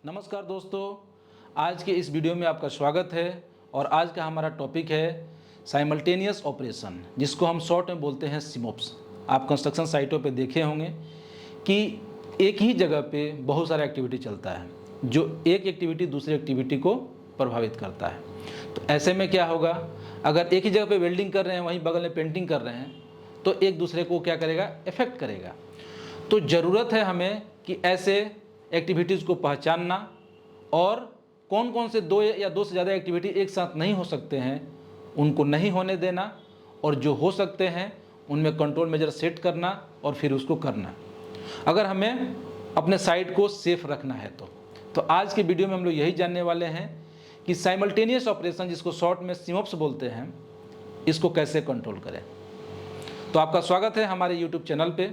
नमस्कार दोस्तों, आज के इस वीडियो में आपका स्वागत है। और आज का हमारा टॉपिक है साइमल्टेनियस ऑपरेशन, जिसको हम शॉर्ट में बोलते हैं सिमोप्स। आप कंस्ट्रक्शन साइटों पे देखे होंगे कि एक ही जगह पे बहुत सारा एक्टिविटी चलता है, जो एक एक्टिविटी दूसरी एक्टिविटी को प्रभावित करता है। तो ऐसे में क्या होगा, अगर एक ही जगह पे वेल्डिंग कर रहे हैं, वहीं बगल में पेंटिंग कर रहे हैं, तो एक दूसरे को क्या करेगा, इफेक्ट करेगा। तो ज़रूरत है हमें कि ऐसे एक्टिविटीज़ को पहचानना और कौन कौन से दो या दो से ज़्यादा एक्टिविटी एक साथ नहीं हो सकते हैं, उनको नहीं होने देना, और जो हो सकते हैं उनमें कंट्रोल मेजर सेट करना और फिर उसको करना, अगर हमें अपने साइट को सेफ रखना है। तो आज के वीडियो में हम लोग यही जानने वाले हैं कि साइमल्टेनियस ऑपरेशन, जिसको शॉर्ट में सिमोप्स बोलते हैं, इसको कैसे कंट्रोल करें। तो आपका स्वागत है हमारे यूट्यूब चैनल पे।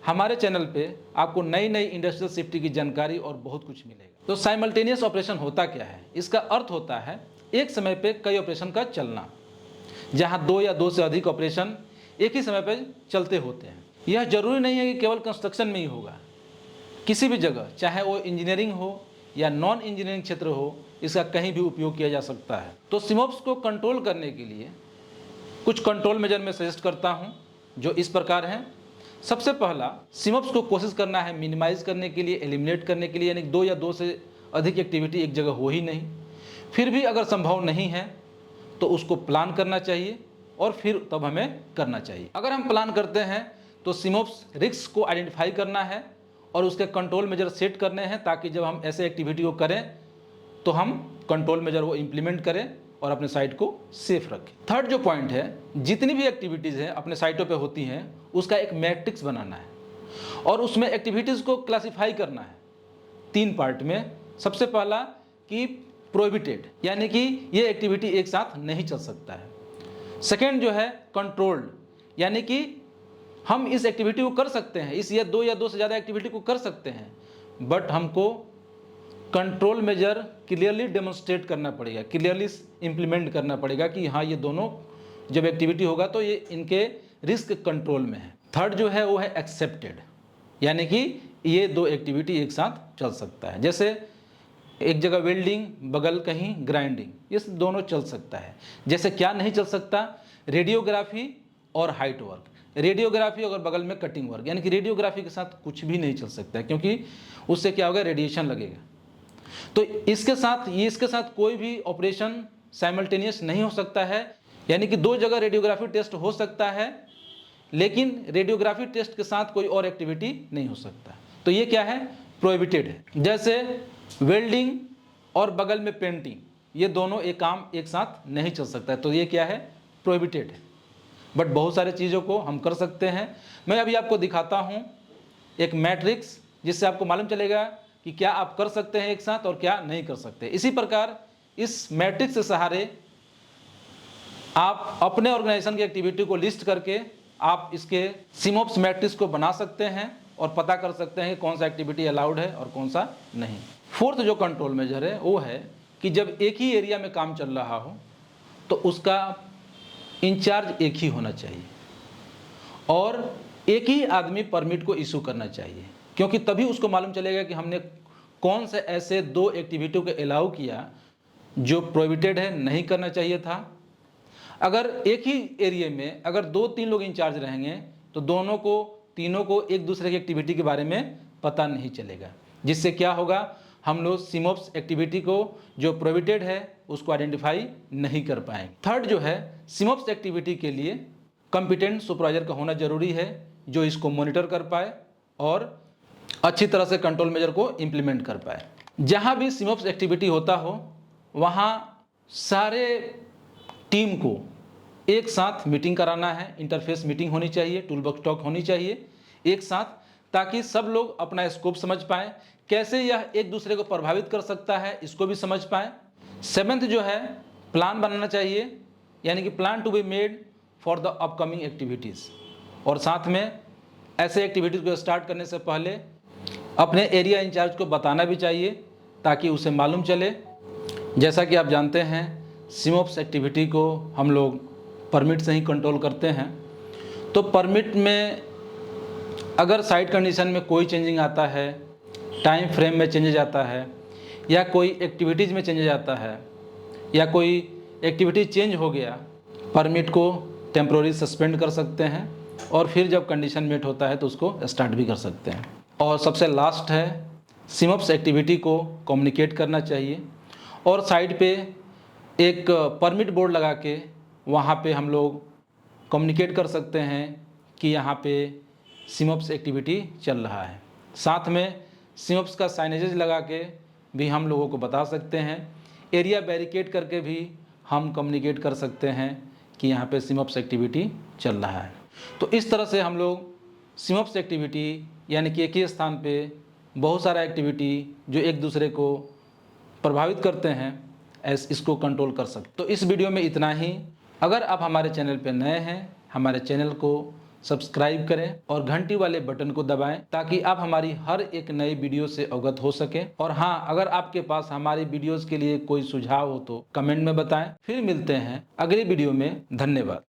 हमारे चैनल पे आपको नई नई इंडस्ट्रियल सेफ्टी की जानकारी और बहुत कुछ मिलेगा। तो साइमल्टेनियस ऑपरेशन होता क्या है? इसका अर्थ होता है एक समय पे कई ऑपरेशन का चलना, जहां दो या दो से अधिक ऑपरेशन एक ही समय पे चलते होते हैं। यह जरूरी नहीं है कि केवल कंस्ट्रक्शन में ही होगा, किसी भी जगह, चाहे वो इंजीनियरिंग हो या नॉन इंजीनियरिंग क्षेत्र हो, इसका कहीं भी उपयोग किया जा सकता है। तो सिमोप्स को कंट्रोल करने के लिए कुछ कंट्रोल मेजर मैं सजेस्ट करता हूँ, जो इस प्रकार हैं। सबसे पहला, सिमोप्स को कोशिश करना है मिनिमाइज करने के लिए, एलिमिनेट करने के लिए, यानी दो या दो से अधिक एक्टिविटी एक जगह हो ही नहीं। फिर भी अगर संभव नहीं है तो उसको प्लान करना चाहिए और फिर तब हमें करना चाहिए। अगर हम प्लान करते हैं तो सिमोप्स रिस्क को आइडेंटिफाई करना है और उसके कंट्रोल मेजर सेट करने हैं, ताकि जब हम ऐसे एक्टिविटी को करें तो हम कंट्रोल मेजर वो इम्प्लीमेंट करें और अपने साइट को सेफ रखें। थर्ड जो पॉइंट है, जितनी भी एक्टिविटीज़ हैं अपने साइटों पे होती हैं, उसका एक मैट्रिक्स बनाना है और उसमें एक्टिविटीज़ को क्लासिफाई करना है 3 पार्ट में। सबसे पहला कि प्रोहिबिटेड, यानी कि ये एक्टिविटी एक साथ नहीं चल सकता है। सेकेंड जो है कंट्रोल्ड, यानी कि हम इस एक्टिविटी को कर सकते हैं, इस या दो से ज़्यादा एक्टिविटी को कर सकते हैं, बट हमको कंट्रोल मेजर क्लियरली डेमोन्स्ट्रेट करना पड़ेगा, क्लियरली इम्प्लीमेंट करना पड़ेगा कि हाँ, ये दोनों जब एक्टिविटी होगा तो ये इनके रिस्क कंट्रोल में है। थर्ड जो है वो है एक्सेप्टेड, यानी कि ये दो एक्टिविटी एक साथ चल सकता है। जैसे एक जगह वेल्डिंग, बगल कहीं ग्राइंडिंग, ये दोनों चल सकता है। जैसे क्या नहीं चल सकता, रेडियोग्राफी और हाइट वर्क। रेडियोग्राफी और बगल में कटिंग वर्क, यानी कि रेडियोग्राफी के साथ कुछ भी नहीं चल सकता है, क्योंकि उससे क्या होगा, रेडिएशन लगेगा। तो इसके साथ कोई भी ऑपरेशन साइमल्टेनियस नहीं हो सकता है, यानी कि दो जगह रेडियोग्राफी टेस्ट हो सकता है, लेकिन रेडियोग्राफी टेस्ट के साथ कोई और एक्टिविटी नहीं हो सकता। तो ये क्या है, प्रोहिबिटेड है। जैसे वेल्डिंग और बगल में पेंटिंग, ये दोनों एक काम एक साथ नहीं चल सकता है, तो ये क्या है, प्रोहिबिटेड है। बट बहुत सारे चीज़ों को हम कर सकते हैं। मैं अभी आपको दिखाता हूँ एक मैट्रिक्स, जिससे आपको मालूम चलेगा कि क्या आप कर सकते हैं एक साथ और क्या नहीं कर सकते। इसी प्रकार इस मैट्रिक्स के सहारे आप अपने ऑर्गेनाइजेशन की एक्टिविटी को लिस्ट करके आप इसके सिमोप्स मैट्रिक्स को बना सकते हैं और पता कर सकते हैं कि कौन सा एक्टिविटी अलाउड है और कौन सा नहीं। फोर्थ जो कंट्रोल मेजर है वो है कि जब एक ही एरिया में काम चल रहा हो तो उसका इंचार्ज एक ही होना चाहिए और एक ही आदमी परमिट को इशू करना चाहिए, क्योंकि तभी उसको मालूम चलेगा कि हमने कौन से ऐसे दो एक्टिविटी को अलाउ किया जो प्रोहिबिटेड है, नहीं करना चाहिए था। अगर एक ही एरिया में अगर 2-3 लोग इंचार्ज रहेंगे तो तीनों को एक दूसरे की एक्टिविटी के बारे में पता नहीं चलेगा, जिससे क्या होगा, हम लोग सिमोप्स एक्टिविटी को जो प्रोहिबिटेड है उसको आइडेंटिफाई नहीं कर पाएंगे। थर्ड जो है, सिमोप्स एक्टिविटी के लिए कॉम्पिटेंट सुपरवाइजर का होना जरूरी है, जो इसको मॉनिटर कर पाए और अच्छी तरह से कंट्रोल मेजर को इम्प्लीमेंट कर पाए। जहाँ भी सिमोप्स एक्टिविटी होता हो वहाँ सारे टीम को एक साथ मीटिंग कराना है, इंटरफेस मीटिंग होनी चाहिए, टूल बॉक्स टॉक होनी चाहिए एक साथ, ताकि सब लोग अपना स्कोप समझ पाएँ, कैसे यह एक दूसरे को प्रभावित कर सकता है इसको भी समझ पाएँ। सेवेंथ जो है, प्लान बनाना चाहिए, यानी कि plan to be made for the upcoming activities, और साथ में ऐसे एक्टिविटीज़ को स्टार्ट करने से पहले अपने एरिया इंचार्ज को बताना भी चाहिए, ताकि उसे मालूम चले। जैसा कि आप जानते हैं, सिमोप्स एक्टिविटी को हम लोग परमिट से ही कंट्रोल करते हैं। तो परमिट में अगर साइट कंडीशन में कोई चेंजिंग आता है, टाइम फ्रेम में चेंजेज आता है, या कोई एक्टिविटीज़ में चेंजेज आता है या कोई एक्टिविटी चेंज हो गया, परमिट को टेम्प्रोरी सस्पेंड कर सकते हैं और फिर जब कंडीशन मीट होता है तो उसको स्टार्ट भी कर सकते हैं। और सबसे लास्ट है, सिमोप्स एक्टिविटी को कम्युनिकेट करना चाहिए और साइड पे एक परमिट बोर्ड लगा के वहाँ पे हम लोग कम्युनिकेट कर सकते हैं कि यहाँ पे सिमोप्स एक्टिविटी चल रहा है। साथ में सिमोप्स का साइनेजेज लगा के भी हम लोगों को बता सकते हैं, एरिया बैरिकेड करके भी हम कम्युनिकेट कर सकते हैं कि यहाँ पे सिमोप्स एक्टिविटी चल रहा है। तो इस तरह से हम लोग सिमोप्स एक्टिविटी यानी कि एक ही स्थान पे बहुत सारा एक्टिविटी जो एक दूसरे को प्रभावित करते हैं इसको कंट्रोल कर सकते। तो इस वीडियो में इतना ही। अगर आप हमारे चैनल पे नए हैं, हमारे चैनल को सब्सक्राइब करें और घंटी वाले बटन को दबाएं ताकि आप हमारी हर एक नई वीडियो से अवगत हो सकें। और हाँ, अगर आपके पास हमारी वीडियोस के लिए कोई सुझाव हो तो कमेंट में बताएं। फिर मिलते हैं अगली वीडियो में। धन्यवाद।